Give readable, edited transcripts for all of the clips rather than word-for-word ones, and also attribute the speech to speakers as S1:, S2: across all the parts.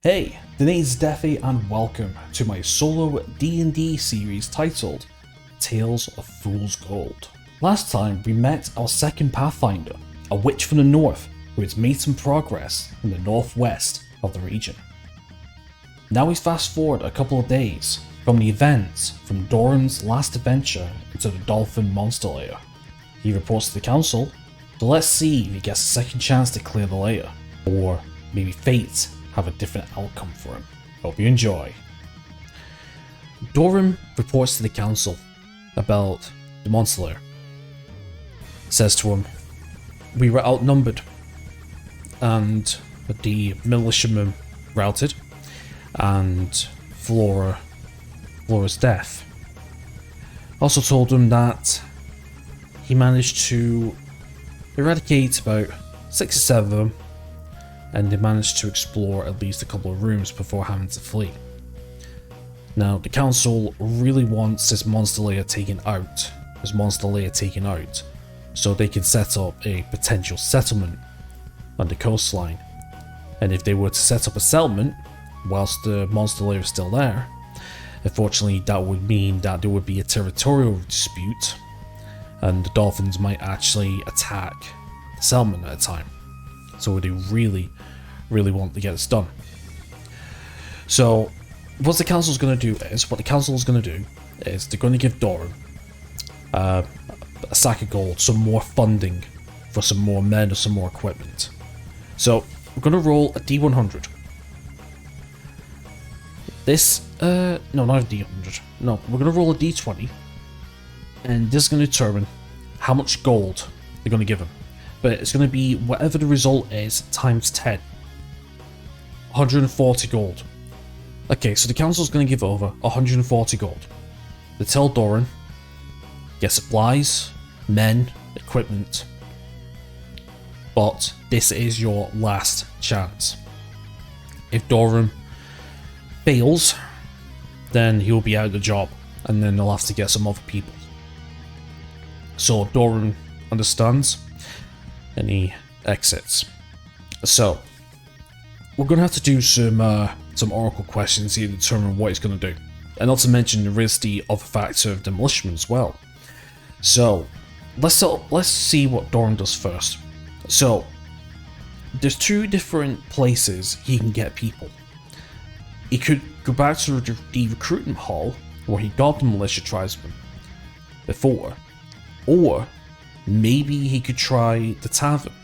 S1: Hey, Denae's Deathy and welcome to my solo D&D series titled Tales of Fool's Gold. Last time we met our second Pathfinder, a witch from the north who has made some progress in the northwest of the region. Now we fast forward a couple of days from the events from Dorim's last adventure into the Dolphin Monster Lair. He reports to the council, so let's see if he gets a second chance to clear the lair, or maybe fate have a different outcome for him. Hope you enjoy. Dorim reports to the council about the monster lair. Says to him, we were outnumbered and the militiamen routed and Flora's death. Also told him that he managed to eradicate about 6 or 7 of them, and they managed to explore at least a couple of rooms before having to flee. Now, the council really wants this monster lair taken out, so they can set up a potential settlement on the coastline. And if they were to set up a settlement whilst the monster lair is still there, unfortunately that would mean that there would be a territorial dispute, and the dolphins might actually attack the settlement at a time. So they really want to get this done. So what the council is going to do is they're going to give Dorim a sack of gold, some more funding for some more men or some more equipment. So we're going to roll a D100. No, not a D100. No, we're going to roll a D20, and this is going to determine how much gold they're going to give him. But it's going to be whatever the result is times 10. 140 gold. Okay, so the council's going to give over 140 gold. They tell Dorim, get supplies, men, equipment. But this is your last chance. If Dorim fails, then he'll be out of the job, and then they'll have to get some other people. So Dorim understands, and he exits. So we're gonna have to do some oracle questions here to determine what he's gonna do, and not to mention there is the other factor of demolition as well. So let's see what Dorim does first. So there's 2 different places he can get people. He could go back to the recruitment hall where he got the militia tribesmen before, or maybe he could try the tavern.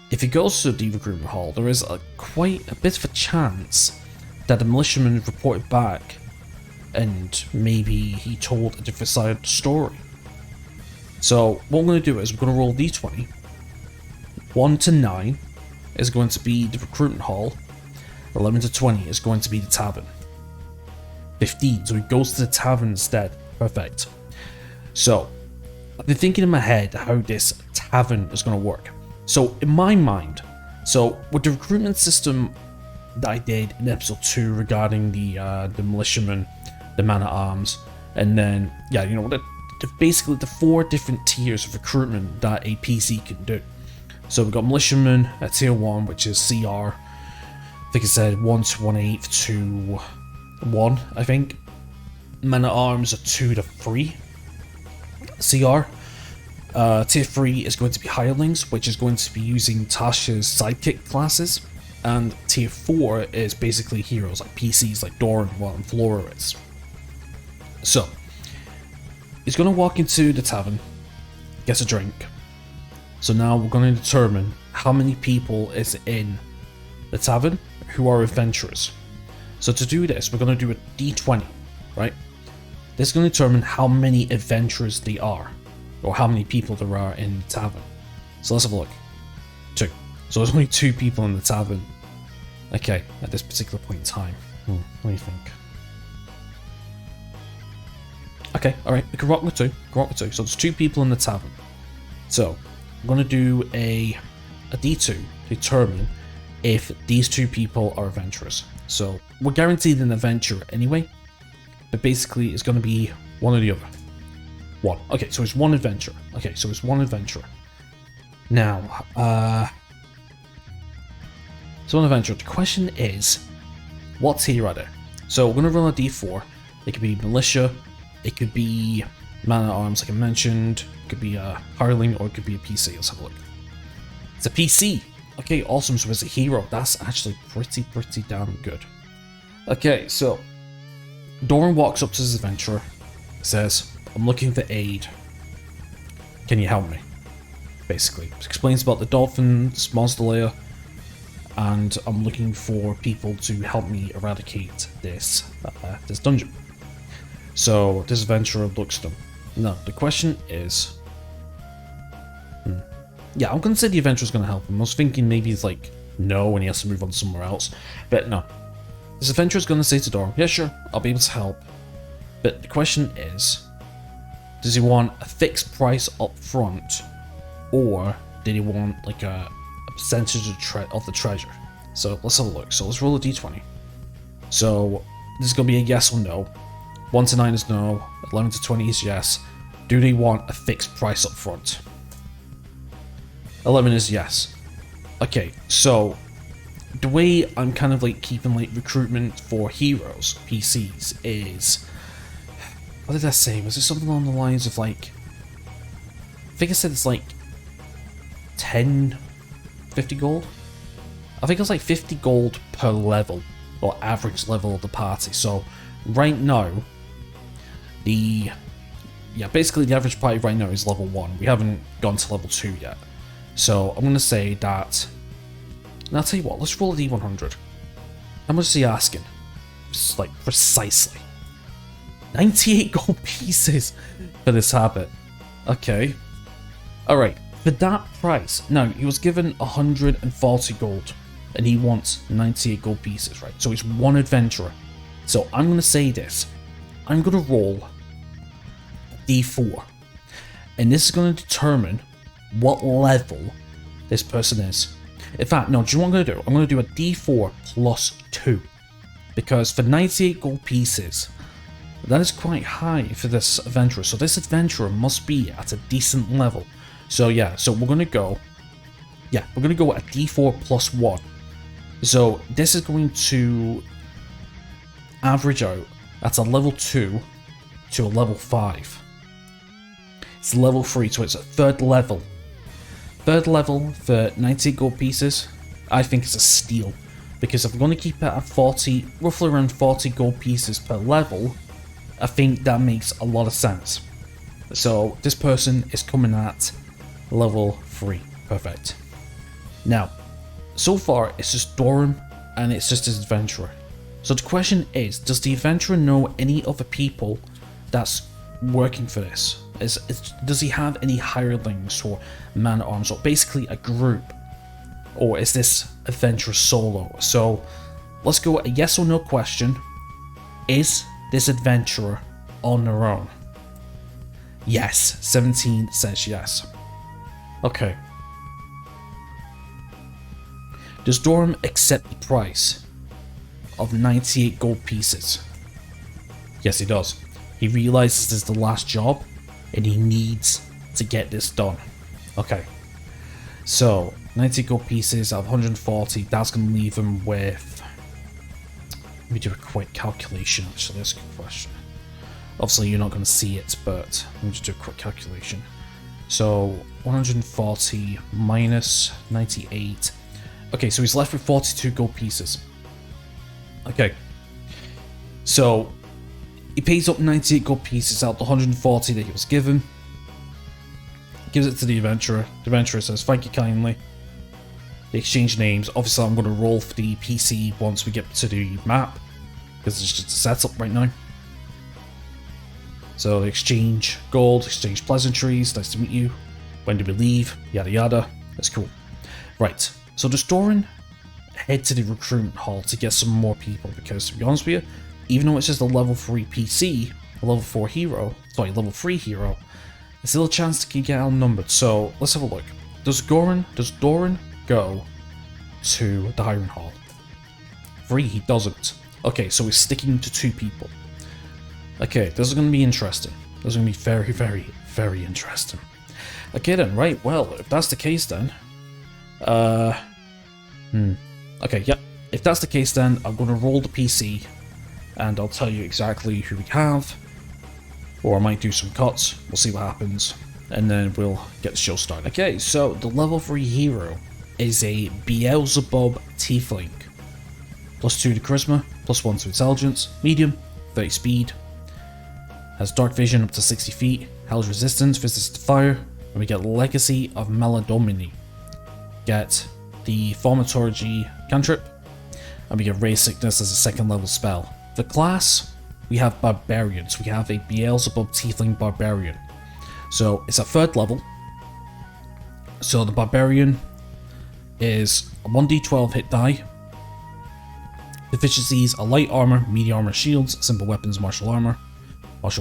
S1: If he goes to the recruitment hall, there is quite a bit of a chance that the militiaman reported back and maybe he told a different side of the story. So what I'm going to do is we're going to roll d20. 1 to 9 is going to be the recruitment hall. 11 to 20 is going to be the tavern. 15, so he goes to the tavern instead. Perfect. So I've been thinking in my head how this tavern is going to work. So in my mind, with the recruitment system that I did in episode 2 regarding the militiamen, the man-at-arms, and then basically the 4 different tiers of recruitment that a PC can do. So we've got militiamen at tier 1, which is CR. I think it said 1 to 1/8 to 1, I think. Man-at-arms are 2 to 3 CR. Tier 3 is going to be hirelings, which is going to be using Tasha's sidekick classes, and tier 4 is basically heroes like PCs like Dorim and Flora is. So he's going to walk into the tavern, gets a drink. So now we're going to determine how many people is in the tavern who are adventurers. So to do this, we're going to do a d20, right? This is going to determine how many adventurers they are, or how many people there are in the tavern. So let's have a look. 2. So there's only 2 people in the tavern. Okay, at this particular point in time. What do you think? Okay, alright, we can rock with 2. So there's 2 people in the tavern. So I'm going to do a D2 to determine if these 2 people are adventurers. So we're guaranteed an adventurer anyway, but basically it's going to be one or the other. 1. Okay, so it's 1 adventurer. Now, So on adventure, the question is, What's hero there? So we're going to roll a d4. It could be militia, it could be man-at-arms like I mentioned, it could be a hireling, or it could be a PC. Let's have a look. It's a PC! Okay, awesome, so it's a hero. That's actually pretty damn good. Okay, so Dorim walks up to his adventurer, says, I'm looking for aid. Can you help me? Basically. Explains about the dolphins, monster layer, and I'm looking for people to help me eradicate this dungeon. So this adventurer looks at them. No, the question is... Yeah, I'm going to say the adventurer's going to help him. I was thinking maybe he's like, no, and he has to move on somewhere else. But no. This adventurer's going to say to Dorim, yeah, sure, I'll be able to help. But the question is, does he want a fixed price up front, or did he want like a percentage of the treasure? So let's have a look. So let's roll a d20. So this is going to be a yes or no. 1 to 9 is no, 11 to 20 is yes. Do they want a fixed price up front? 11 is yes. Okay, so the way I'm kind of like keeping like recruitment for heroes, PCs, is... What did I say? Was it something along the lines of like... I think I said it's like 10, 50 gold? I think it's like 50 gold per level, or average level of the party. So right now, basically the average party right now is level 1. We haven't gone to level 2 yet. So I'm going to say that... And I'll tell you what, let's roll a d100. How much is he asking? Just like, precisely. 98 gold pieces for this habit. Okay. Alright, for that price... Now, he was given 140 gold. And he wants 98 gold pieces, right? So he's one adventurer. So I'm going to say this. I'm going to roll a d4. And this is going to determine what level this person is. In fact, no, do you know what I'm going to do? I'm going to do a d4 plus 2. Because for 98 gold pieces, that is quite high for this adventurer. So this adventurer must be at a decent level. So yeah, so we're going to go... Yeah, we're going to go at a d4 plus 1. So this is going to average out at a level 2 to a level 5. It's level 3, so it's a third level. Third level for 98 gold pieces, I think it's a steal. Because if I'm going to keep it at 40, roughly around 40 gold pieces per level, I think that makes a lot of sense. So this person is coming at level 3. Perfect. Now, so far it's just Dorim and it's just his adventurer. So the question is, does the adventurer know any other people that's working for this? Does he have any hirelings or man-at-arms, or basically a group? Or is this adventurer solo? So let's go a yes or no question. Is this adventurer on their own? Yes, 17 says yes. Okay. Does Dorim accept the price of 98 gold pieces? Yes, he does. He realizes this is the last job and he needs to get this done. Okay. So, 90 gold pieces out of 140, that's going to leave him with... Let me do a quick calculation, actually, that's a good question. Obviously, you're not going to see it, but let me just do a quick calculation. So, 140 minus 98. Okay, so he's left with 42 gold pieces. Okay. So, he pays up 98 gold pieces out of the 140 that he was given. Gives it to the adventurer. The adventurer says, thank you kindly. They exchange names. Obviously, I'm going to roll for the PC once we get to the map, because it's just a setup right now. So they exchange gold, exchange pleasantries. Nice to meet you. When do we leave? Yada yada. That's cool. Right. So does Dorim head to the recruitment hall to get some more people? Because to be honest with you, even though it's just a level 3 PC, a level 4 hero, sorry, level 3 hero, there's still a chance to get outnumbered. So let's have a look. Does Dorim go to the hiring hall? 3, he doesn't. Okay, so he's sticking to 2 people. Okay, this is going to be interesting. This is going to be very, very, very interesting. Okay then, right, well, if that's the case then... Okay, yeah. if that's the case, then I'm going to roll the PC and I'll tell you exactly who we have, or I might do some cuts, we'll see what happens, and then we'll get the show started. Okay, so the level 3 hero is a Beelzebub Tiefling. +2 to Charisma, +1 to Intelligence, medium, 30 speed, has dark vision up to 60 feet, held resistance, resistance to fire, and we get Legacy of Maladomini. Get the Thaumaturgy cantrip, and we get Raise Sickness as a 2nd level spell. The class, we have Barbarians. We have a Beelzebub Tiefling Barbarian. So it's a 3rd level. So the Barbarian is a 1d12 hit die. Deficiencies are light armor, medium armor, shields, simple weapons, martial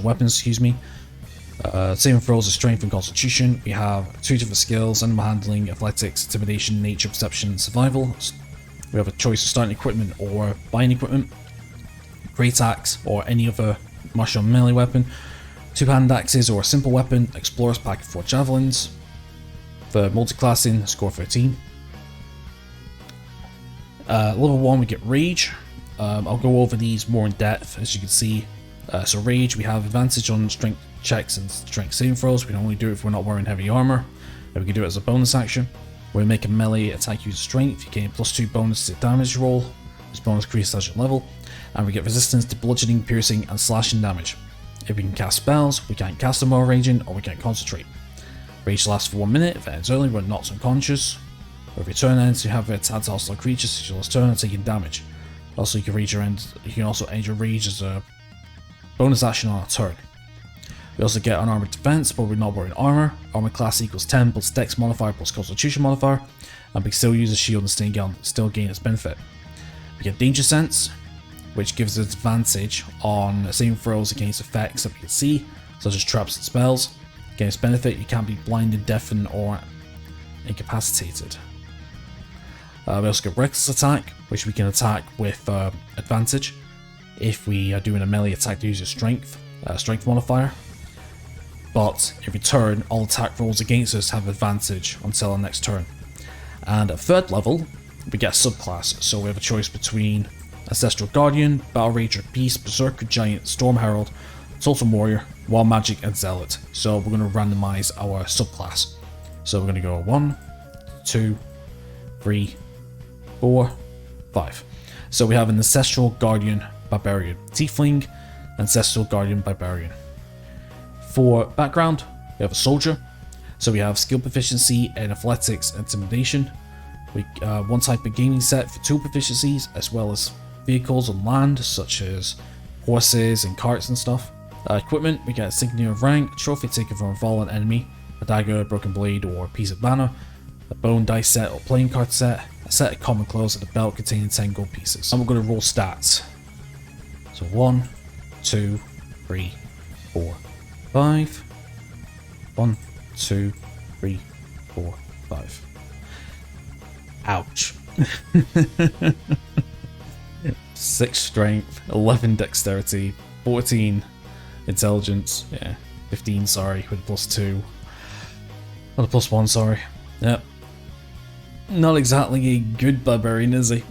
S1: weapons, excuse me. Saving throws are strength and constitution. We have 2 different skills: animal handling, athletics, intimidation, nature, perception, and survival. We have a choice of starting equipment or buying equipment. Great axe or any other martial melee weapon. 2-hand axes or a simple weapon. Explorer's pack of 4 javelins. For multiclassing, score 13. Level 1 we get Rage. I'll go over these more in depth, as you can see. So Rage, we have advantage on strength checks and strength saving throws. We can only do it if we're not wearing heavy armor. And we can do it as a bonus action. When we make a melee attack using strength, you gain +2 bonus to damage roll. This bonus increases as your level. And we get resistance to bludgeoning, piercing, and slashing damage. If we can cast spells, we can't cast them while raging, or we can't concentrate. Rage lasts for 1 minute. If it ends early, we're not unconscious. Or if your turn ends, you have attacks hostile creatures since your last turn and taking damage. Also, you can also end your rage as a bonus action on a turn. We also get unarmored defense, but we're not wearing armor. Armor class equals 10 plus dex modifier plus constitution modifier, and we can still use a shield and still gain its benefit. We get danger sense, which gives us advantage on saving throws against effects that we can see, such as traps and spells. Gain its benefit, you can't be blinded, deafened, or incapacitated. We also get reckless attack, which we can attack with advantage if we are doing a melee attack to use a strength modifier. But in return, all attack rolls against us have advantage until our next turn. And at 3rd level, we get a subclass, so we have a choice between Ancestral Guardian, Battle Rager, Beast, Berserker, Giant, Storm Herald, Totem Warrior, Wild Magic, and Zealot. So we're going to randomize our subclass. So we're going to go 1, 2, 3, 4, 5. So we have an Ancestral Guardian Barbarian, Tiefling, Ancestral Guardian Barbarian. For background, we have a soldier. So we have skill proficiency in athletics and intimidation. We one type of gaming set for tool proficiencies, as well as vehicles on land, such as horses and carts and stuff. Equipment, we get insignia of rank, trophy taken from a fallen enemy, a dagger, a broken blade, or a piece of banner, a bone dice set or playing card set, a set of common clothes, and a belt containing 10 gold pieces. And we're going to roll stats. So 1, 2, 3, 4, 5. 1, 2, 3, 4, 5. Ouch. 6 strength, 11 dexterity, 14 intelligence, 15, sorry, with +2. Not a +1, sorry. Yep. Not exactly a good barbarian, is he?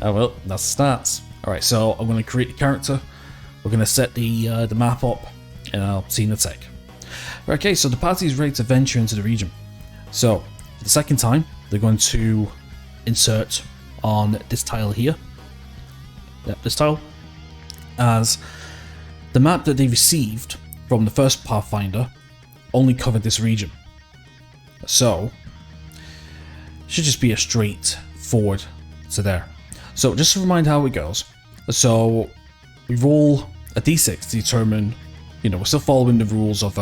S1: Oh well, that's the stats. Alright, so I'm going to create a character. We're going to set the map up, and I'll see in a sec. Okay, so the party is ready to venture into the region. So, for the second time, they're going to insert on this tile here. Yep, this tile. As the map that they received from the first Pathfinder only covered this region. So, should just be a straight forward to there. So, just to remind how it goes. So, we roll a d6 to determine, we're still following the rules of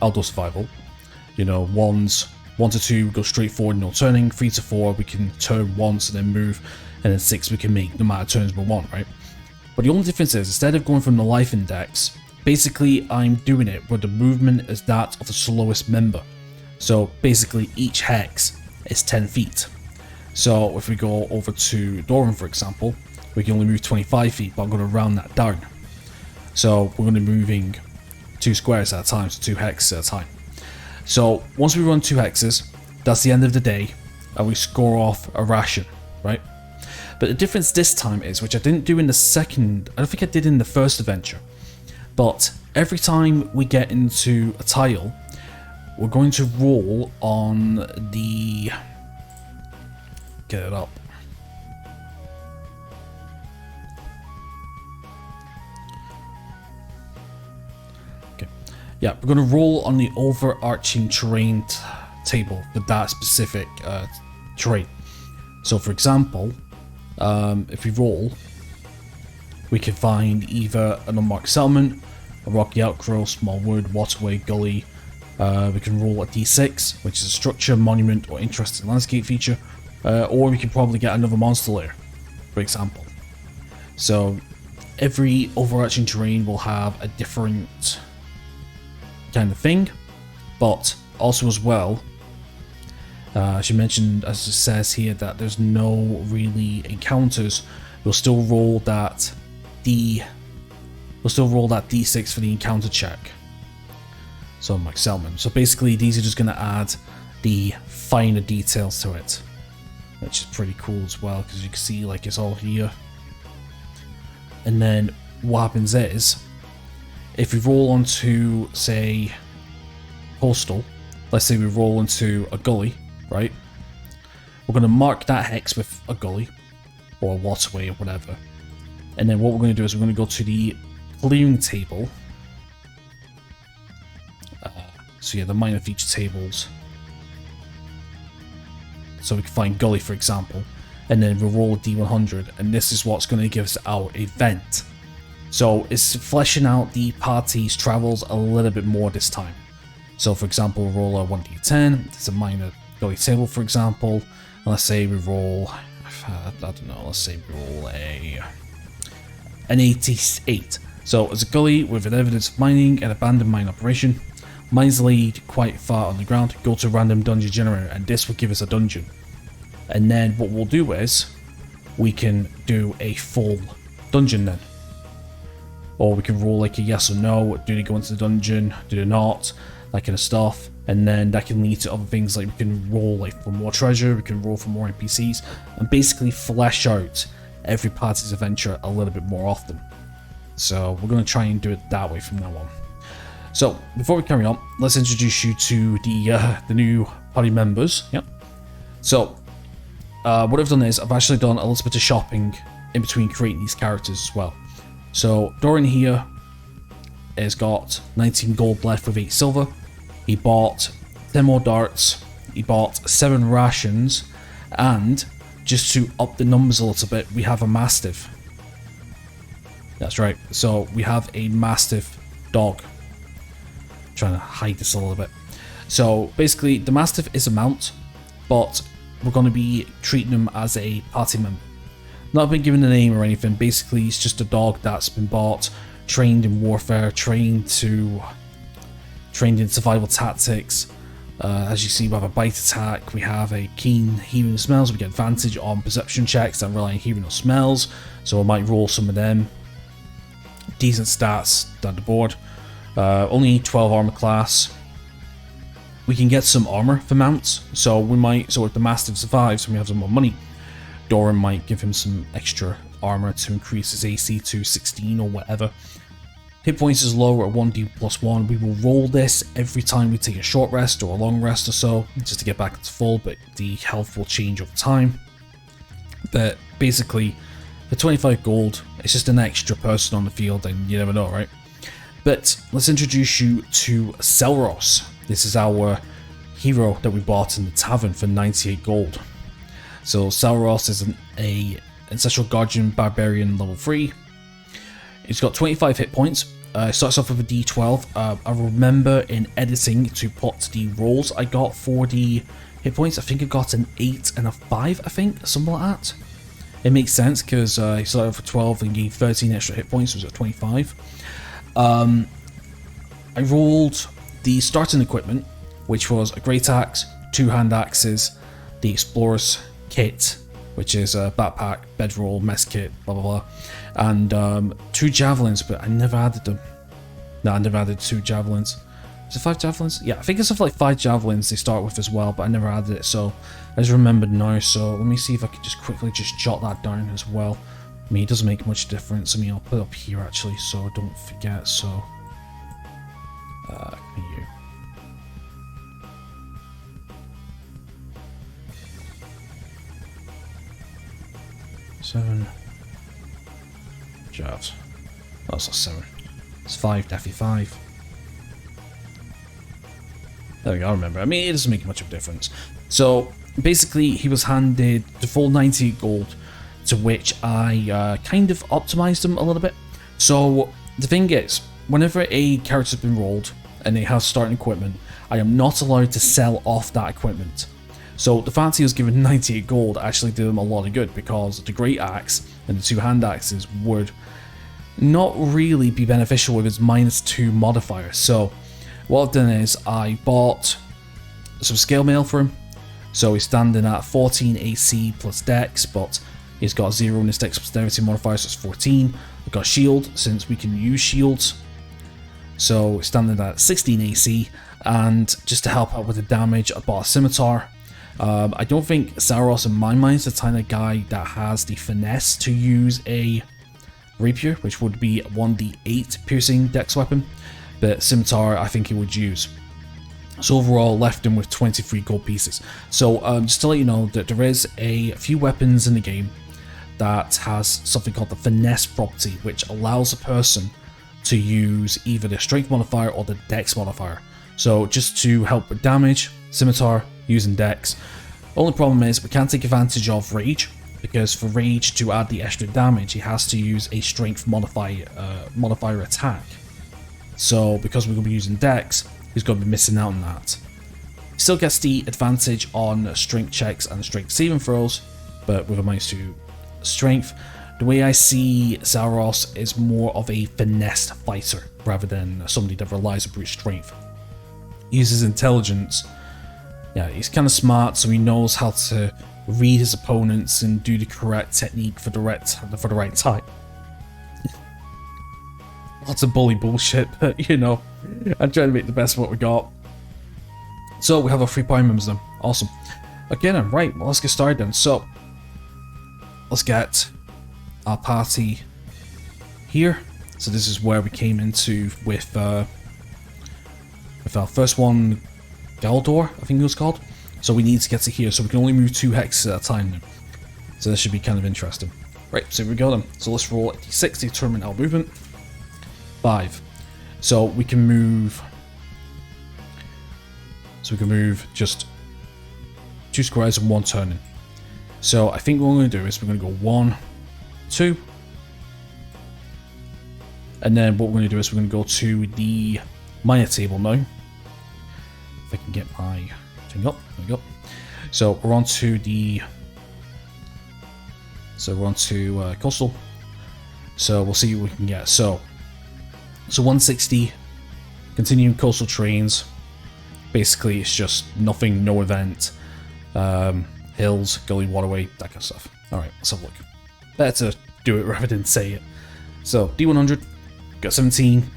S1: Outdoor Survival. 1 to 2 go straight forward, no turning. 3 to 4 we can turn once and then move, and then 6 we can make no matter turns we want, right? But the only difference is, instead of going from the life index, basically I'm doing it where the movement is that of the slowest member. So basically each hex is 10 feet. So if we go over to Dorim, for example, we can only move 25 feet, but I'm going to round that down. So we're going to be moving 2 squares at a time, so 2 hexes at a time. So once we run 2 hexes, that's the end of the day, and we score off a ration. right? But the difference this time is, which I didn't do in the second, I don't think I did in the first adventure, but every time we get into a tile, we're going to roll on the, get it up. Okay, yeah, we're going to roll on the overarching terrain table for that specific terrain. So for example, if we roll, we can find either an unmarked settlement, a rocky outgrowth, small wood, waterway, gully. We can roll a d6, which is a structure, monument, or interesting landscape feature, or we can probably get another monster lair, for example. So every overarching terrain will have a different kind of thing, but also as well, she mentioned, as it says here, that there's no really encounters. We'll still roll that d6 for the encounter check. So Mike Selman. So basically, these are just going to add the finer details to it, which is pretty cool as well, because you can see like it's all here. And then what happens is, if we roll onto, say, coastal, let's say we roll into a gully, right? We're going to mark that hex with a gully or a waterway or whatever. And then what we're going to do is we're going to go to the clearing table. So yeah, the minor feature tables. So we can find gully, for example, and then we'll roll a d100, and this is what's going to give us our event. So it's fleshing out the party's travels a little bit more this time. So for example, we'll roll a 1d10, it's a minor gully table, for example, and let's say we roll, I don't know, let's say we roll an 88. So as a gully with an evidence of mining and abandoned mine operation, mines lead quite far underground, go to a random dungeon generator, and this will give us a dungeon. And then what we'll do is, we can do a full dungeon then. Or we can roll like a yes or no, do they go into the dungeon, do they not, that kind of stuff. And then that can lead to other things, like we can roll like for more treasure, we can roll for more NPCs, and basically flesh out every party's adventure a little bit more often. So we're going to try and do it that way from now on. So before we carry on, let's introduce you to the new party members. Yep. So what I've done is I've actually done a little bit of shopping in between creating these characters as well. So Dorim here has got 19 gold left with 8 silver. He bought 10 more darts. He bought 7 rations, and just to up the numbers a little bit, we have a mastiff. That's right. So we have a mastiff dog. I'm trying to hide this a little bit. So basically, the mastiff is a mount, but we're going to be treating him as a party member. Not been given a name or anything. Basically, he's just a dog that's been bought, trained in warfare, trained in survival tactics. As you see, we have a bite attack, we have a keen hearing of smells, we get advantage on perception checks that rely on hearing of smells, so I might roll some of them. Decent stats down the board. Only 12 armor class. We can get some armor for mounts, so if the mastiff survives and we have some more money, Dorim might give him some extra armor to increase his AC to 16 or whatever. Hit points is lower at 1d+1. We will roll this every time we take a short rest or a long rest or so, just to get back to full, but the health will change over time. But basically, for 25 gold, it's just an extra person on the field, and you never know, right? But let's introduce you to Selros. This is our hero that we bought in the tavern for 98 gold. So Selros is an Ancestral Guardian Barbarian level 3. He's got 25 hit points. Starts off with a d12. I remember in editing to put the rolls I got for the hit points. I think I got an 8 and a 5, I think, something like that. It makes sense because he started off with 12 and gave 13 extra hit points, so it was at 25. I rolled the starting equipment, which was a great axe, 2 hand axes, the explorer's kit, which is a backpack, bedroll, mess kit, blah blah blah, and 2 javelins, but I never added them. No, I never added 2 javelins. Is it 5 javelins? Yeah, I think it's like 5 javelins they start with as well, but I never added it, so I just remembered now. So let me see if I could just quickly just jot that down as well. I mean, it doesn't make much difference. I mean, I'll put it up here actually, so I don't forget. So, you. 7 javs. Oh, it's not 7. It's 5, definitely 5. There we go, I remember. I mean, it doesn't make much of a difference. So, basically, he was handed the full 98 gold, to which I kind of optimized him a little bit. So, the thing is, whenever a character's been rolled, and they have starting equipment, I am not allowed to sell off that equipment. So, the fact he was given 98 gold actually did him a lot of good, because the Great Axe and the 2 hand axes would not really be beneficial with his -2 modifier. So, what I've done is I bought some scale mail for him. So he's standing at 14 AC plus Dex, but he's got 0 in his Dexterity modifier, so it's 14. I've got shield, since we can use shields. So he's standing at 16 AC, and just to help out with the damage, I bought a scimitar. I don't think Saros, in my mind, is the kind of guy that has the finesse to use a rapier, which would be 1d8 piercing Dex weapon. But scimitar, I think he would use. So overall, left him with 23 gold pieces. So just to let you know that there is a few weapons in the game that has something called the finesse property, which allows a person to use either the strength modifier or the dex modifier. So just to help with damage, scimitar using dex. Only problem is we can't take advantage of rage, because for rage to add the extra damage, he has to use a strength modifier attack. So because we're going to be using dex, he's going to be missing out on that. He still gets the advantage on strength checks and strength saving throws, but with a -2 strength. The way I see Saros is more of a finesse fighter rather than somebody that relies on brute strength. He uses intelligence. Yeah, he's kind of smart, so he knows how to read his opponents and do the correct technique for the right time. Lots of bully bullshit, but you know, I'm trying to make the best of what we got. So we have our 3 party members then. Awesome. Okay then, right, well, let's get started then. So let's get our party here. So this is where we came into with our first one, Galdor, I think it was called. So we need to get to here, so we can only move 2 hexes at a time now. So this should be kind of interesting. Right, so here we go then. So let's roll a d6 to determine our movement. 5. So we can move. So we can move just 2 squares and 1 turning. So I think what we're going to do is we're going to go 1, 2. And then what we're going to do is we're going to go to the minor table now. If I can get my thing up. There we go. So we're on to the. So we're on to coastal. So we'll see what we can get. So 160, continuing coastal trains. Basically, it's just nothing, no event, hills, gully, waterway, that kind of stuff. Alright, let's have a look. Better to do it rather than say it. So, D100, got 17.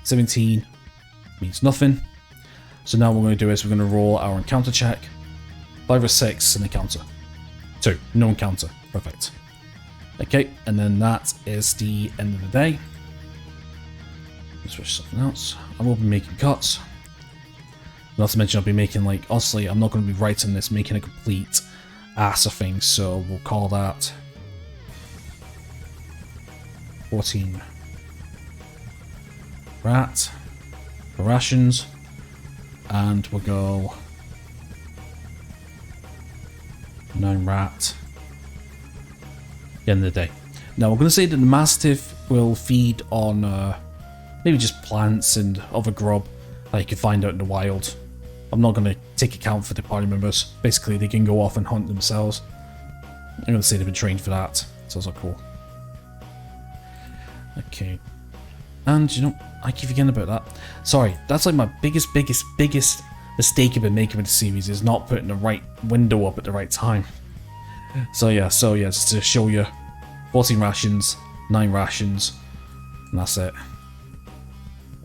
S1: 17 means nothing. So now what we're going to do is we're going to roll our encounter check. 5 or 6 and encounter. 2, no encounter. Perfect. Okay, and then that is the end of the day. Let's switch something else. I will be making cuts. Not to mention I'll be making, like, honestly, I'm not going to be writing this, making a complete ass of things, so we'll call that 14 rat for rations, and we'll go 9 rat at the end of the day. Now we're going to say that the Mastiff will feed on maybe just plants and other grub that you can find out in the wild. I'm not going to take account for the party members. Basically, they can go off and hunt themselves. I'm going to say they've been trained for that. So that's cool. Okay. And, you know, I keep forgetting about that. Sorry, that's like my biggest mistake I've been making with the series, is not putting the right window up at the right time. So yeah, just to show you, 14 rations, 9 rations, and that's it.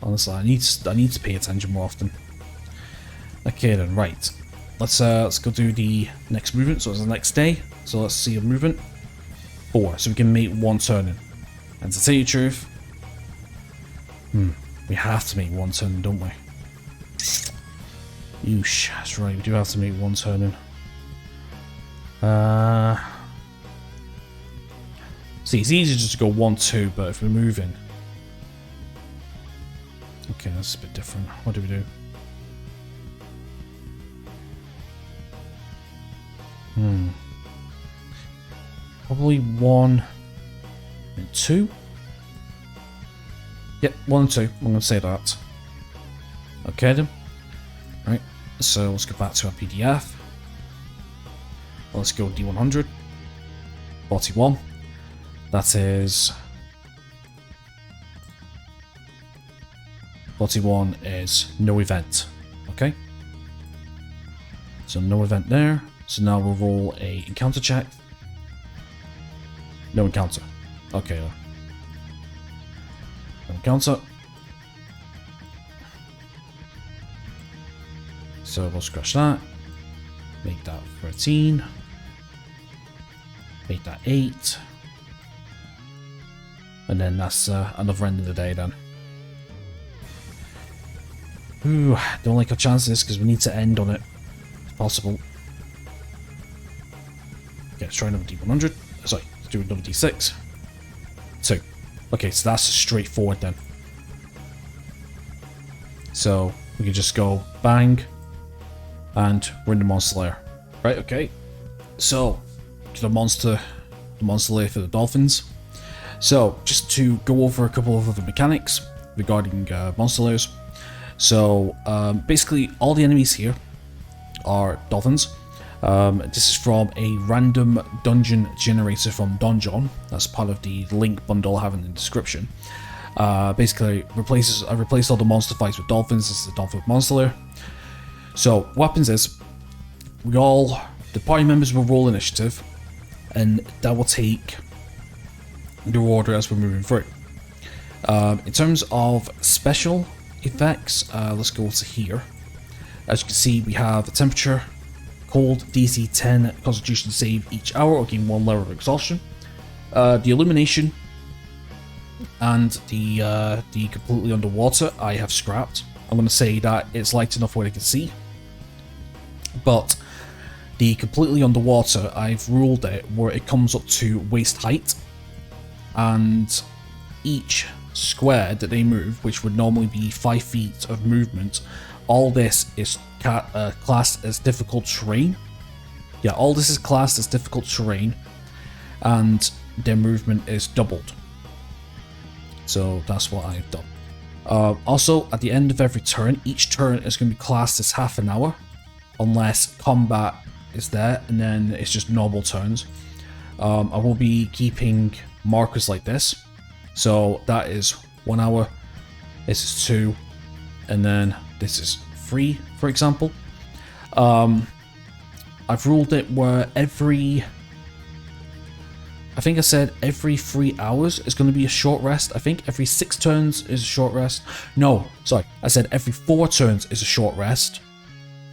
S1: Honestly, I need to pay attention more often. Okay then, right. Let's go do the next movement. So it's the next day. So let's see a movement. 4. So we can make 1 turning. And to tell you the truth, we have to make 1 turning, don't we? Yeesh, that's right. We do have to make 1 turning. See, it's easy just to go 1, 2, but if we're moving, okay, that's a bit different. What do we do? Probably 1 and 2. Yep, 1 and 2. I'm going to say that. Okay then. Right, so let's go back to our PDF. Let's go D100. 41. That is 41 is no event. Okay. So no event there. So now we'll roll a encounter check. No encounter. Okay. No encounter. So we'll scratch that. Make that 13. Make that 8. And then that's another end of the day then. Ooh, don't like our chances because we need to end on it if possible. Okay, let's try another D100. Sorry, let's do another D6. 2. Okay, so that's straightforward then. So we can just go bang, and we're in the monster lair. Right, okay. So, the monster lair for the dolphins. So, just to go over a couple of other mechanics regarding monster lairs. So, basically, all the enemies here are dolphins. This is from a random dungeon generator from Donjon. That's part of the link bundle I have in the description. Basically, I replaced all the monster fights with dolphins. This is the dolphin monster lair. So, what happens is, the party members will roll initiative, and that will take the order as we're moving through. In terms of special effects, let's go to here. As you can see, we have the temperature, cold, DC 10, constitution save each hour, or gain 1 level of exhaustion. The illumination and the completely underwater I have scrapped. I'm going to say that it's light enough where I can see. But the completely underwater, I've ruled it where it comes up to waist height, and each square that they move, which would normally be 5 feet of movement, all this is classed as difficult terrain. Yeah, all this is classed as difficult terrain, and their movement is doubled. So that's what I've done. Also, at the end of every turn, each turn is going to be classed as half an hour, unless combat is there, and then it's just normal turns. I will be keeping markers like this. So that is 1 hour, this is 2, and then this is 3, for example. I've ruled it where I think I said every 3 hours is going to be a short rest. I think every 6 turns is a short rest. No, sorry, I said every 4 turns is a short rest,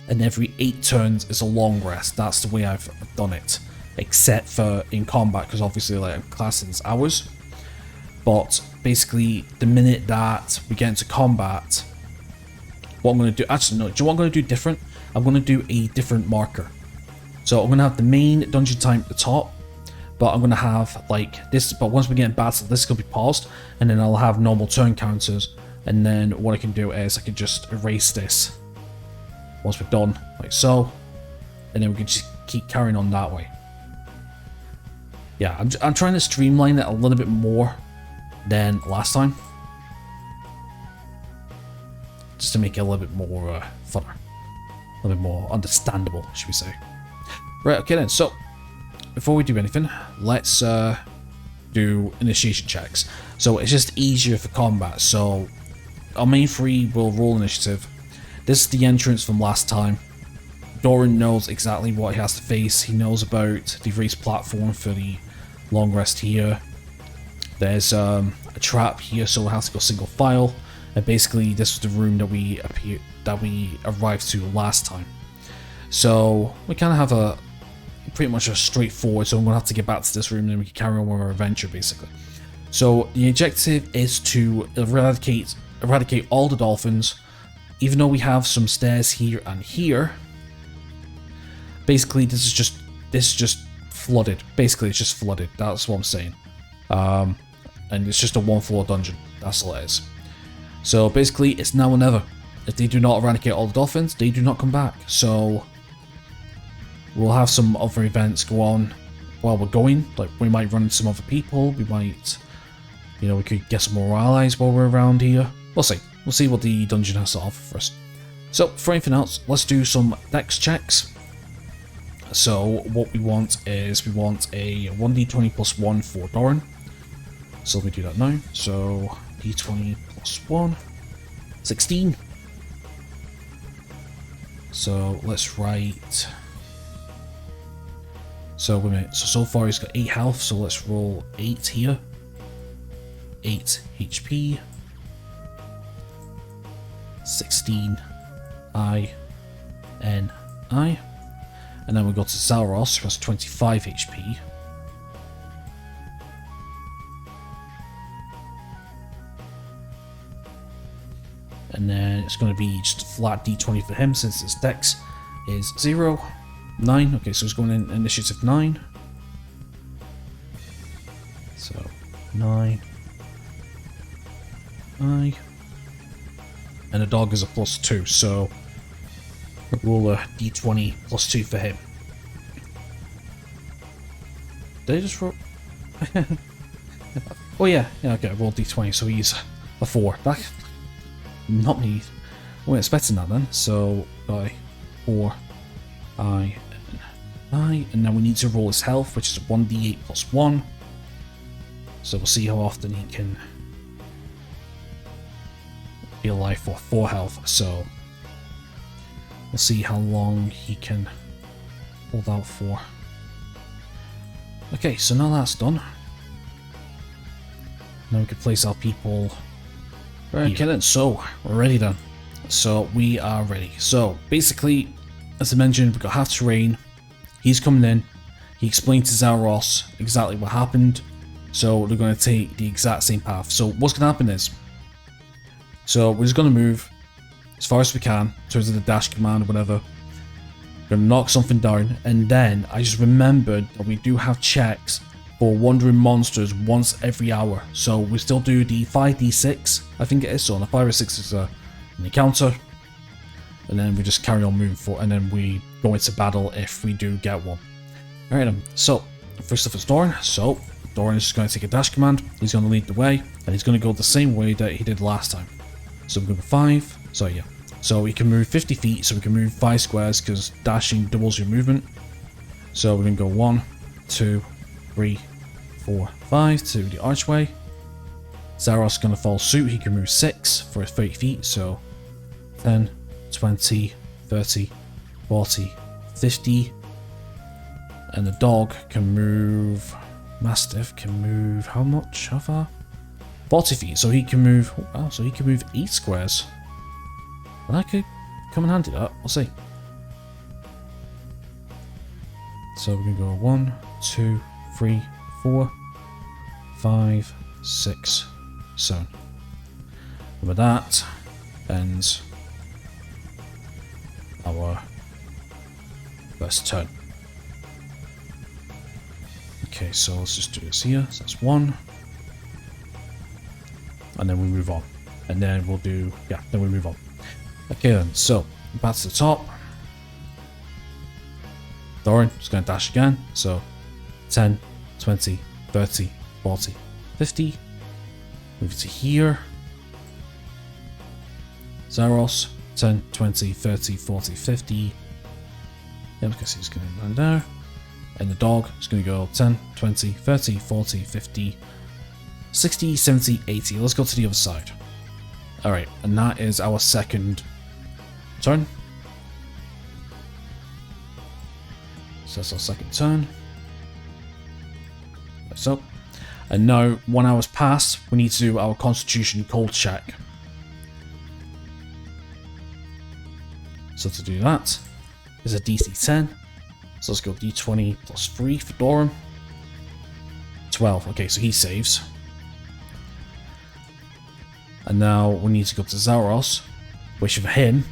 S1: and every 8 turns is a long rest. That's the way I've done it, except for in combat, because obviously like I'm classing as hours. But basically, the minute that we get into combat, what I'm going to do, actually no, do you know what I'm going to do different? I'm going to do a different marker. So I'm going to have the main dungeon time at the top, but I'm going to have like this, but once we get in battle, this is going to be paused, and then I'll have normal turn counters, and then what I can do is I can just erase this once we're done, like so, and then we can just keep carrying on that way. Yeah, I'm trying to streamline it a little bit more than last time, just to make it a little bit more funner, a little bit more understandable, should we say. Right, okay then, so before we do anything, let's do initiation checks. So it's just easier for combat. So our main 3 will roll initiative. This is the entrance from last time. Dorim knows exactly what he has to face. He knows about the raised platform for the long rest here. There's a trap here, so we'll have to go single file. And basically, this was the room that we arrived to last time. So we kind of have a pretty much a straightforward. So I'm gonna have to get back to this room, and then we can carry on with our adventure, basically. So the objective is to eradicate all the dolphins, even though we have some stairs here and here. Basically, this is just flooded. Basically, it's just flooded. That's what I'm saying. And it's just a 1-floor dungeon. That's all it is. So basically, it's now or never. If they do not eradicate all the dolphins, they do not come back. So we'll have some other events go on while we're going. Like, we might run into some other people. We might, you know, we could get some more allies while we're around here. We'll see. We'll see what the dungeon has to offer for us. So, for anything else, let's do some dex checks. So, what we want is, we want a 1d20 plus 1 for Dorim. So, let me do that now. So, d20 plus 1. 16. So, let's write... So, wait a minute. So far he's got 8 health, so let's roll 8 here. 8 HP. 16 I N I. And then we go to Zalros, who has 25 HP. And then it's going to be just a flat d20 for him, since his dex is 0. 9. Okay, so he's going in initiative 9. So 9. I. And the dog is a +2, so roll a d20 +2 for him. Did I just roll? Oh yeah, okay, roll d20, so he's a 4. That, not me. I wasn't expecting that then. So by 4 I, and then we need to roll his health, which is 1d8 plus 1. So we'll see how often he can be alive for 4 health. So we'll see how long he can hold out for. Okay, so now that's done. Now we can place our people. Okay then, so we're ready then. So we are ready. So basically, as I mentioned, we've got half terrain. He's coming in. He explained to Zalros exactly what happened. So they're going to take the exact same path. So what's going to happen is, so we're just going to move as far as we can in terms of the dash command or whatever. We're going to knock something down. And then I just remembered that we do have checks for wandering monsters once every hour. So we still do the 5d6, I think it is. So on the 5 or 6 is an encounter. And then we just carry on moving forward, and then we go into battle if we do get one. Alright then, so first off it's Doran. So Doran is just going to take a dash command. He's going to lead the way, and he's going to go the same way that he did last time. So we're going to 5, so yeah. So we can move 50 feet, so we can move 5 squares, because dashing doubles your movement. So we're going to go 1, 2, 3, 4, 5 to the archway. Zaros is going to follow suit. He can move 6 for 30 feet, so 10, 20, 30, 40, 50. And the dog can move... Mastiff can move... How much? How far? 40 feet. So he can move... Oh, so he can move 8 squares. Well, that could come in handy, that. We'll see. So we're going to go 1, 2, 3, 4, 5, 6, 7. And with that ends our first turn. Okay, so let's just do this here. So that's 1. And then we move on. And then we'll do... Yeah, then we move on. Okay then, so back to the top. Doran is going to dash again. So 10, 20, 30, 40, 50. Move to here. Zaros, 10, 20, 30, 40, 50. Yeah, because he's going to land there. And the dog is going to go 10, 20, 30, 40, 50, 60, 70, 80. Let's go to the other side. Alright, and that is our second turn. So that's our second turn. Like so. And now, 1 hour's passed, we need to do our Constitution cold check. So to do that is a DC 10. So let's go D20 plus 3 for Dorim. 12. Okay, so he saves. And now we need to go to Zaros, which for him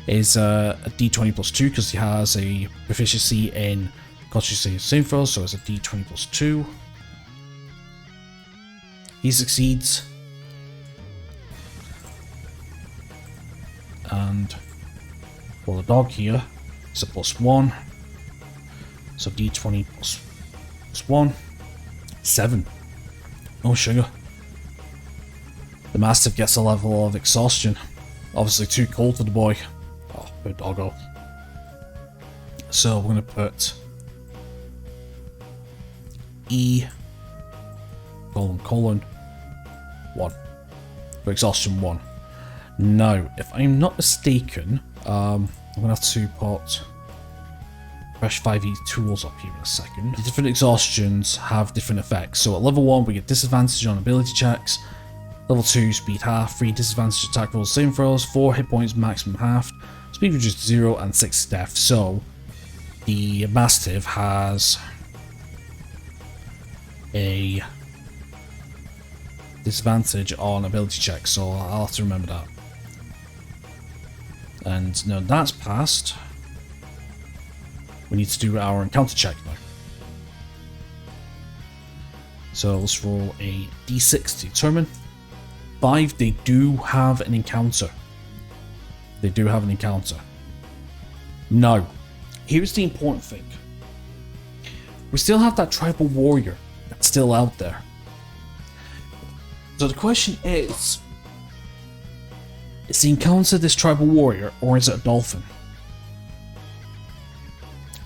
S1: is a D20 plus 2 because he has a proficiency in Constitution saving throws, so it's a D20 plus 2. He succeeds. And for the dog here, it's a plus 1. So D20 plus 1. 7. No sugar. The Mastiff gets a level of exhaustion. Obviously too cold for the boy. Oh, poor doggo. So we're going to put E colon 1 for exhaustion 1. Now, if I'm not mistaken, I'm going to have to put fresh 5e tools up here in a second. The different exhaustions have different effects. So at level 1 we get disadvantage on ability checks. Level 2, speed half, 3 disadvantage attack rolls, saving throws, 4 hit points maximum half, speed reduced to 0, and 6 death. So the Mastiff has a disadvantage on ability checks, so I'll have to remember that. And now that's passed, we need to do our encounter check now. So let's roll a d6 to determine. 5, they do have an encounter. They do have an encounter. Now, here's the important thing. We still have that tribal warrior that's still out there. So the question is the encounter this tribal warrior, or is it a dolphin?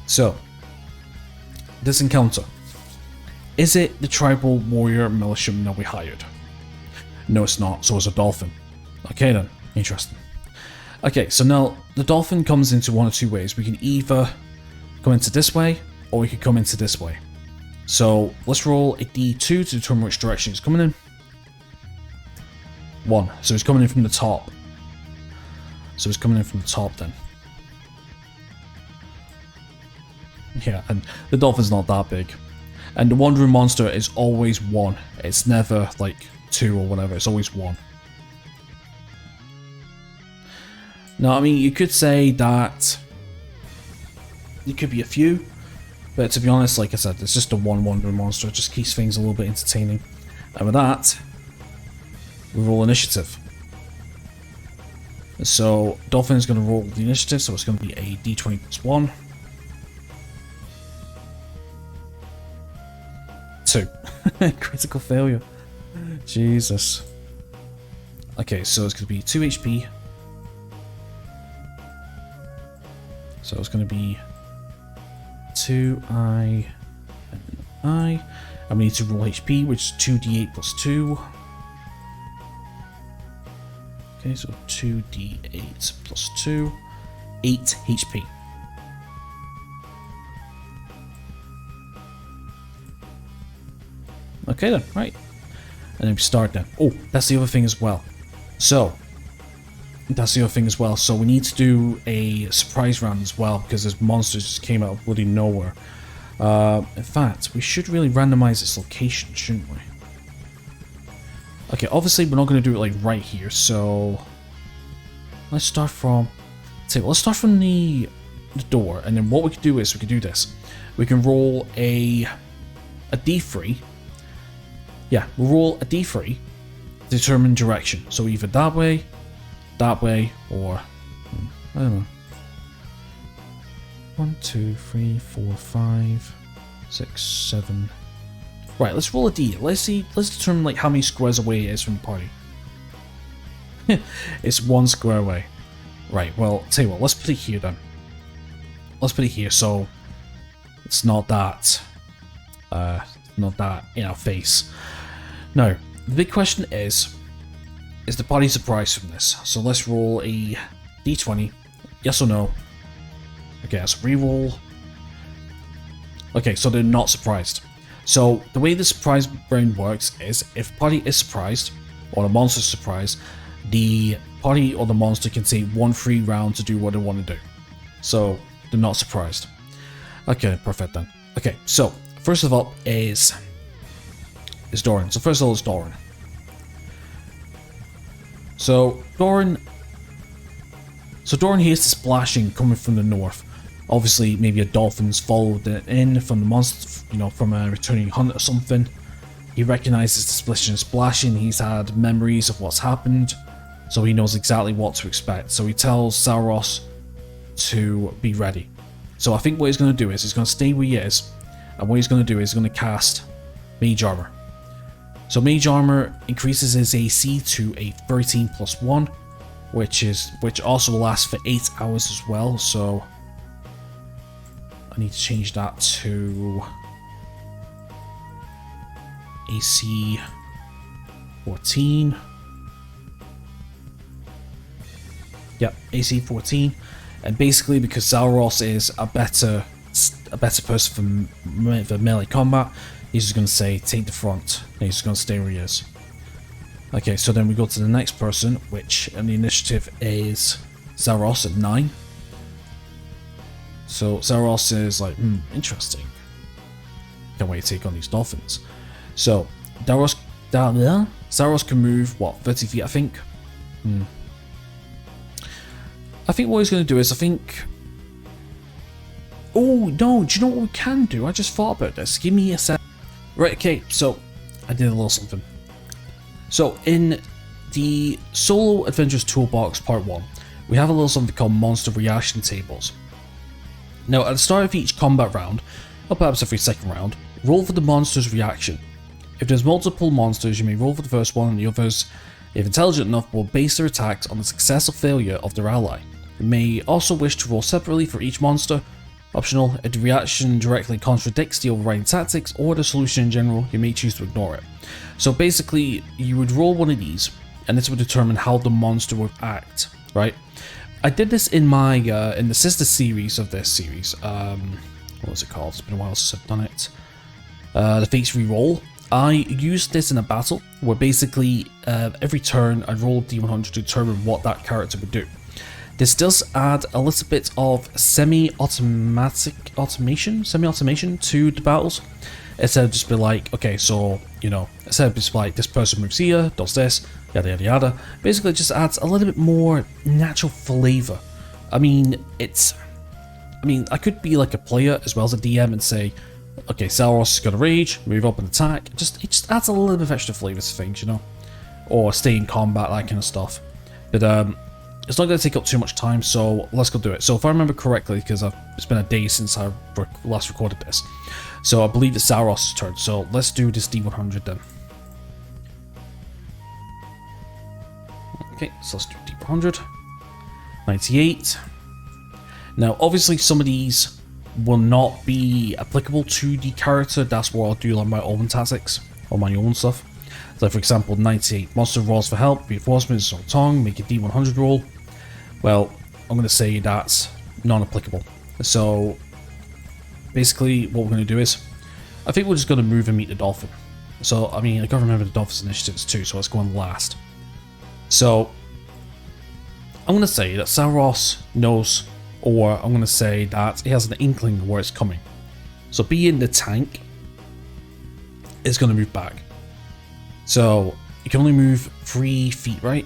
S1: So, this encounter, is it the tribal warrior militiaman that we hired? No, it's not, so it's a dolphin. Okay then, interesting. Okay, so now the dolphin comes into one of two ways. We can either come into this way, or we could come into this way. So let's roll a d2 to determine which direction he's coming in. 1, so he's coming in from the top. So he's coming in from the top then. Yeah, and the dolphin's not that big. And the wandering monster is always 1. It's never like 2 or whatever, it's always 1. Now, I mean, you could say that it could be a few, but to be honest, like I said, it's just a 1 wandering monster. It just keeps things a little bit entertaining. And with that, we roll initiative. So, Dolphin is going to roll the initiative, so it's going to be a d20 plus 1. 2. Critical failure. Jesus. Okay, so it's going to be 2 HP. So it's going to be 2I and I. And we need to roll HP, which is 2d8 plus 2. Okay, so 2d8 plus 2. 8 HP. Okay then, right. And then we start then. Oh, that's the other thing as well. So, so we need to do a surprise round as well, because this monster just came out of bloody nowhere. In fact, we should really randomize its location, shouldn't we? Okay, obviously we're not going to do it like right here, so let's start from the door, and then what we could do is we could do this. We can roll a d3. Yeah, we'll roll a d3 to determine direction. So either that way, or I don't know. 1, 2, 3, 4, 5, 6, 7. Right, let's roll a d. Let's determine like how many squares away it is from the party. It's 1 square away. Right, well, tell you what, let's put it here then. Let's put it here so it's not that in our face. Now, the big question is the party surprised from this? So let's roll a d20. Yes or no? Okay, let's reroll. Okay, so they're not surprised. So the way the surprise round works is if party is surprised, or the monster is surprised, the party or the monster can take 1 free round to do what they want to do. So they're not surprised. Okay, perfect then. Okay, so first of all is Dorim. So first of all is Dorim. So Dorim hears the splashing coming from the north. Obviously, maybe a dolphin's followed it in from the monster, you know, from a returning hunt or something. He recognizes the splashing. He's had memories of what's happened, so he knows exactly what to expect. So he tells Saros to be ready. So I think what he's going to do is he's going to stay where he is, and what he's going to do is he's going to cast Mage Armor. So Mage Armor increases his AC to a 13+1, which also lasts for 8 hours as well. So I need to change that to AC 14. Yep, AC 14. And basically, because Zalros is a better person for melee combat, he's just going to say take the front, and he's just going to stay where he is. Okay, so then we go to the next person, which in the initiative is Zalros at 9. So Zalros is like, interesting. Can't wait to take on these dolphins. So Zalros can move, what, 30 feet, I think? I think what he's going to do is, oh, no, do you know what we can do? I just thought about this. Give me a sec. Right, okay, so I did a little something. So in the Solo Adventures Toolbox Part 1, we have a little something called Monster Reaction Tables. Now, at the start of each combat round, or perhaps every second round, roll for the monster's reaction. If there's multiple monsters, you may roll for the first one, and the others, if intelligent enough, will base their attacks on the success or failure of their ally. You may also wish to roll separately for each monster. Optional, if the reaction directly contradicts the overriding tactics or the solution in general, you may choose to ignore it. So basically, you would roll one of these, and this would determine how the monster would act, right? I did this in my in the sister series of this series. What was it called? It's been a while since I've done it. The Fates Reroll. I used this in a battle where basically every turn I'd roll D100 to determine what that character would do. This does add a little bit of semi-automation to the battles. Instead of just be like, okay, so, you know, instead of just like this person moves here, does this, yada yada yada. Basically, it just adds a little bit more natural flavor. I mean, I could be like a player as well as a DM and say, okay, Saros is gonna rage, move up and attack. It just adds a little bit of extra flavor to things, you know, or stay in combat, that kind of stuff. But it's not gonna take up too much time, so let's go do it. So if I remember correctly, because it's been a day since I last recorded this, so I believe it's Saros' turn. So let's do this D100 then. Okay, so let's do D100. 98. Now, obviously, some of these will not be applicable to the character. That's where I'll do like my own tactics or my own stuff. So, for example, 98 monster rolls for help, reinforcements, strong tongue, make a D100 roll. Well, I'm going to say that's non-applicable. So, basically, what we're going to do is, I think we're just going to move and meet the dolphin. So, I mean, I gotta remember the dolphin's initiatives too, so let's go on last. So, I'm going to say that Saros knows, or I'm going to say that he has an inkling of where it's coming. So being the tank is going to move back. So you can only move 3 feet, right?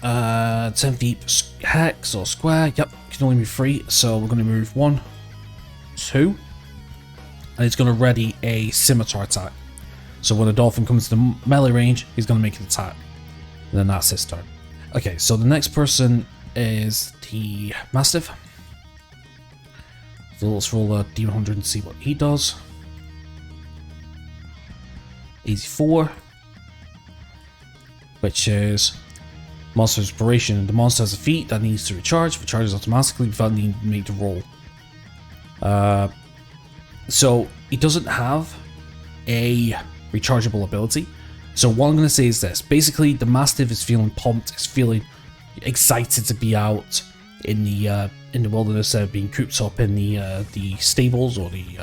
S1: 10 feet hex or square. Yep, you can only move 3. So we're going to move 1, 2, and it's going to ready a scimitar attack. So when the dolphin comes to the melee range, he's going to make an attack. And then that's his turn. Okay, so the next person is the Mastiff. So let's roll a D100 and see what he does. 84, which is Monster Inspiration. The monster has a feat that needs to recharge. Recharges automatically without needing to make the roll. So he doesn't have a rechargeable ability. So what I'm going to say is this. Basically, the Mastiff is feeling pumped. It's feeling excited to be out in the wilderness, being cooped up in the stables or the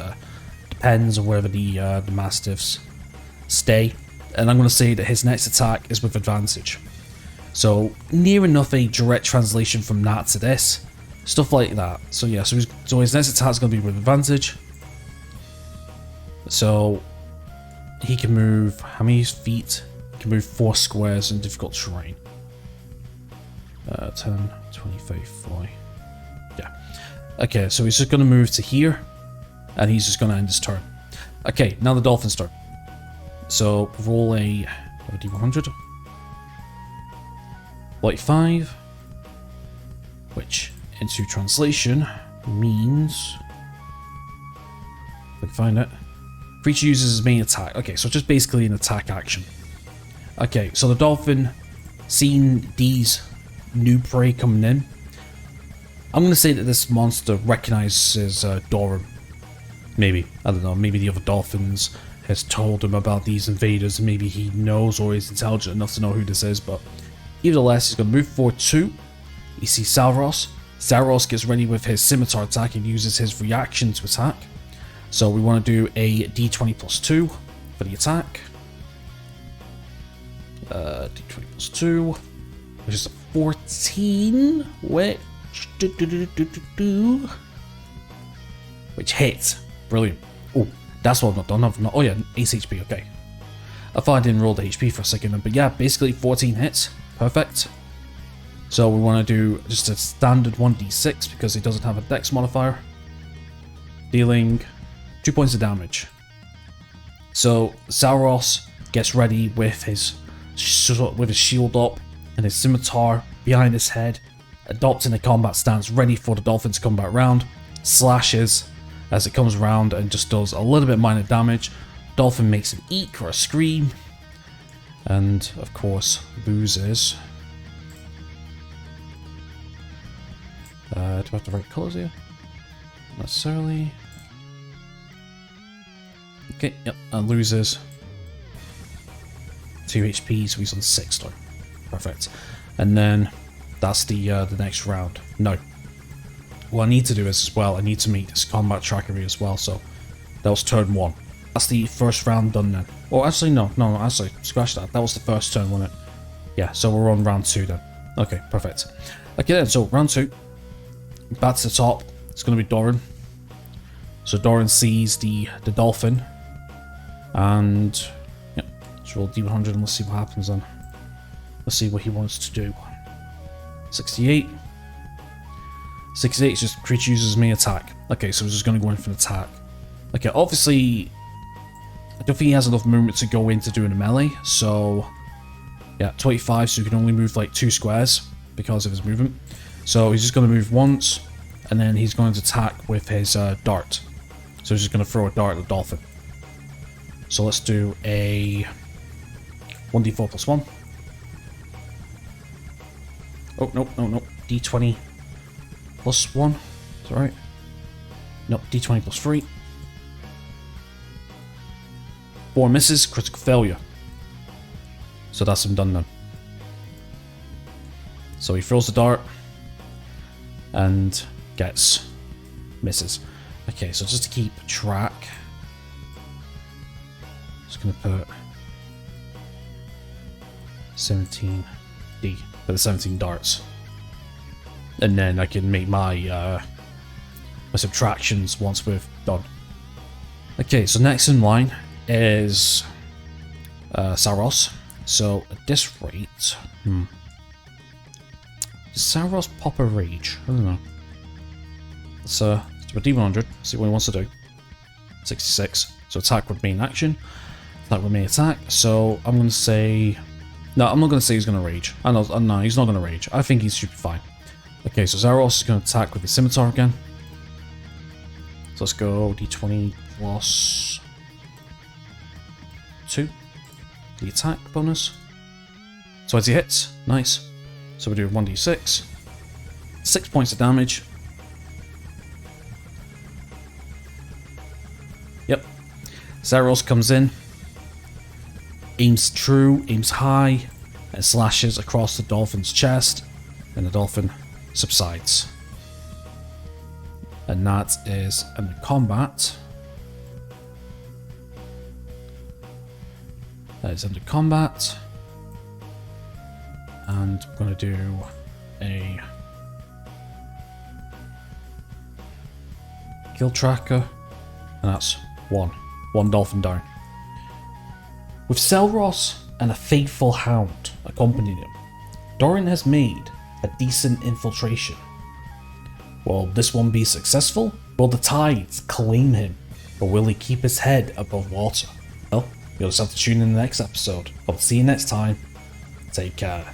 S1: pens or wherever the Mastiffs stay. And I'm going to say that his next attack is with advantage. So near enough a direct translation from that to this. Stuff like that. So yeah, so his next attack is going to be with advantage. So he can move, how many feet? He can move 4 squares in difficult terrain. 10, 20, 30, 40. Yeah. Okay, so he's just going to move to here. And he's just going to end his turn. Okay, now the dolphin's turn. So roll a D100. 45. Which, into translation, means... If I can find it. Creature uses his main attack. Okay, so just basically an attack action. Okay, so the dolphin, seeing these new prey coming in, I'm going to say that this monster recognizes Dorim. Maybe. I don't know. Maybe the other dolphins has told him about these invaders. Maybe he knows or is intelligent enough to know who this is. But nevertheless, he's going to move forward 2. You see Salros. Salros gets ready with his scimitar attack and uses his reaction to attack. So we want to do a d20 plus 2 for the attack. D20 plus 2, which is a 14, which hits. Brilliant. Oh, that's what I've not done. Oh yeah, ace HP. Okay. I thought I didn't roll the HP for a second, but yeah, basically 14 hits. Perfect. So we want to do just a standard 1d6 because he doesn't have a dex modifier. Dealing 2 points of damage. So Salros gets ready with his shield up and his scimitar behind his head, adopting a combat stance, ready for the dolphin to come back round. Slashes as it comes around and just does a little bit minor damage. Dolphin makes an eek or a scream, and of course loses. Do I have the right colours here? Not necessarily. Okay, yep, and loses 2 HP, so he's on 6 though. Perfect. And then that's the next round. No. What I need to do is as well, I need to meet this combat tracker as well, so that was turn 1. That's the first round done then. Oh, actually, no, actually, scratch that. That was the first turn, wasn't it? Yeah, so we're on round 2 then. Okay, perfect. Okay then, so round 2. Back to the top. It's going to be Dorim. So Dorim sees the dolphin. And, yeah, let's roll D100 and let's see what happens then. Let's see what he wants to do. 68. 68 is just creature uses main attack. Okay, so we're just going to go in for an attack. Okay, obviously, I don't think he has enough movement to go into doing a melee. So, yeah, 25, so he can only move like 2 squares because of his movement. So he's just going to move once, and then he's going to attack with his dart. So he's just going to throw a dart at the dolphin. So let's do a 1d4 plus 1. Oh, no. D20 plus 1. Is that right? No, D20 plus 3. 4 misses, critical failure. So that's him done then. So he throws the dart and gets misses. Okay, so just to keep track, just gonna put 17D for the 17 darts, and then I can make my my subtractions once we're done. Okay, so next in line is Saros. So at this rate, does Saros pop a rage? I don't know. Let's do a D100, see what he wants to do. 66. So attack would mean action. That would mean attack. So I'm going to say... No, I'm not going to say he's going to rage. No, he's not going to rage. I think he should be fine. Okay, so Saros is going to attack with his scimitar again. So let's go D20 plus 2. The attack bonus. 20 hits. Nice. So we do 1d6. 6 points of damage. Yep. Saros comes in. Aims true, aims high, and slashes across the dolphin's chest. And the dolphin subsides. And that is under combat. That is under combat. And I'm going to do a kill tracker, and that's one dolphin down. With Selros and a faithful hound accompanying him, Dorim has made a decent infiltration. Will this one be successful? Will the tides claim him, or will he keep his head above water? Well, you'll just have to tune in the next episode. I'll see you next time. Take care.